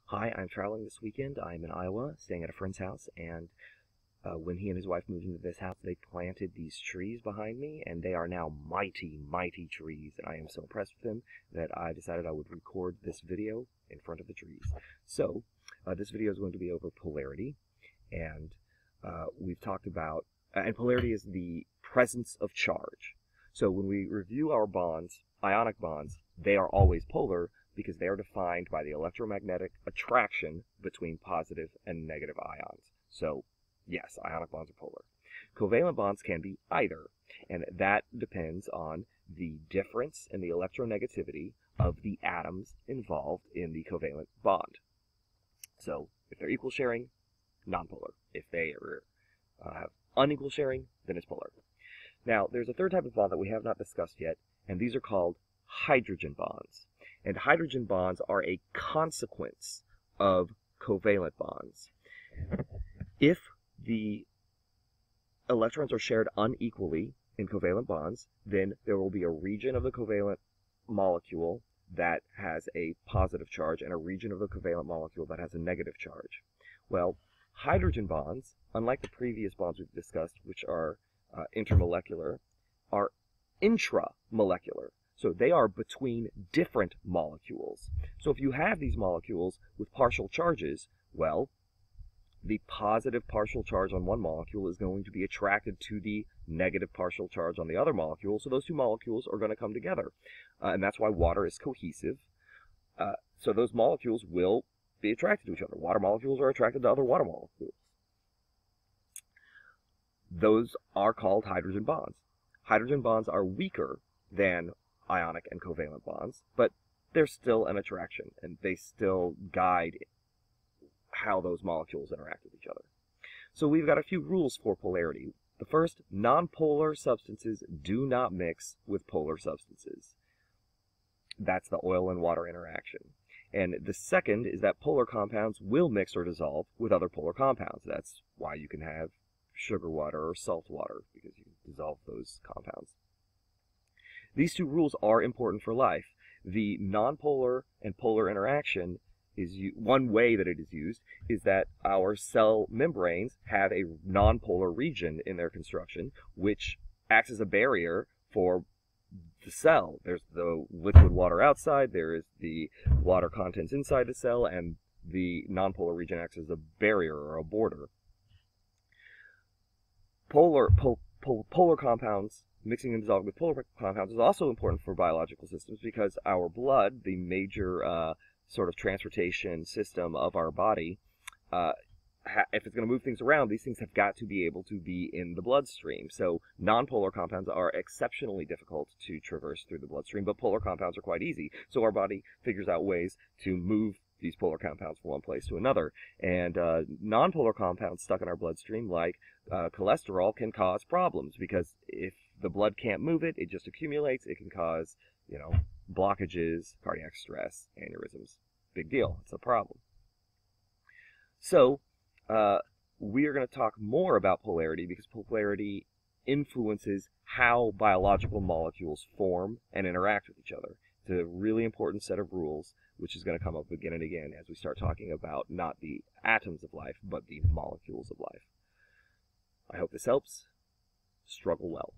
Hi, I'm traveling this weekend. I'm in Iowa, staying at a friend's house, and when he and his wife moved into this house, they planted these trees behind me, and they are now mighty, mighty trees, and I am so impressed with them that I decided I would record this video in front of the trees. So, this video is going to be over polarity, and we've talked about, and polarity is the presence of charge. So when we review our bonds, ionic bonds, they are always polar, because they are defined by the electromagnetic attraction between positive and negative ions. So, yes, ionic bonds are polar. Covalent bonds can be either, and that depends on the difference in the electronegativity of the atoms involved in the covalent bond. So, if they're equal sharing, nonpolar. If they have unequal sharing, then it's polar. Now, there's a third type of bond that we have not discussed yet, and these are called hydrogen bonds. And hydrogen bonds are a consequence of covalent bonds. If the electrons are shared unequally in covalent bonds, then there will be a region of the covalent molecule that has a positive charge and a region of the covalent molecule that has a negative charge. Well, hydrogen bonds, unlike the previous bonds we've discussed, which are intermolecular, are intramolecular. So they are between different molecules. So if you have these molecules with partial charges, well, the positive partial charge on one molecule is going to be attracted to the negative partial charge on the other molecule, so those two molecules are going to come together. And that's why water is cohesive. So those molecules will be attracted to each other. Water molecules are attracted to other water molecules. Those are called hydrogen bonds. Hydrogen bonds are weaker than ionic and covalent bonds, but they're still an attraction, and they still guide how those molecules interact with each other. So we've got a few rules for polarity. The first, nonpolar substances do not mix with polar substances. That's the oil and water interaction. And the second is that polar compounds will mix or dissolve with other polar compounds. That's why you can have sugar water or salt water, because you dissolve those compounds. These two rules are important for life. The nonpolar and polar interaction is one way that it is used is that our cell membranes have a nonpolar region in their construction, which acts as a barrier for the cell. There's the liquid water outside, there is the water contents inside the cell, and the nonpolar region acts as a barrier or a border. Polar compounds, mixing and dissolving with polar compounds, is also important for biological systems because our blood, the major sort of transportation system of our body, if it's going to move things around, these things have got to be able to be in the bloodstream. So nonpolar compounds are exceptionally difficult to traverse through the bloodstream, but polar compounds are quite easy. So our body figures out ways to move these polar compounds from one place to another. And nonpolar compounds stuck in our bloodstream, like cholesterol, can cause problems because if the blood can't move it, it just accumulates. It can cause, blockages, cardiac stress, aneurysms. Big deal. It's a problem. So, we are going to talk more about polarity because polarity influences how biological molecules form and interact with each other. It's a really important set of rules, which is going to come up again and again as we start talking about not the atoms of life, but the molecules of life. I hope this helps. Struggle well.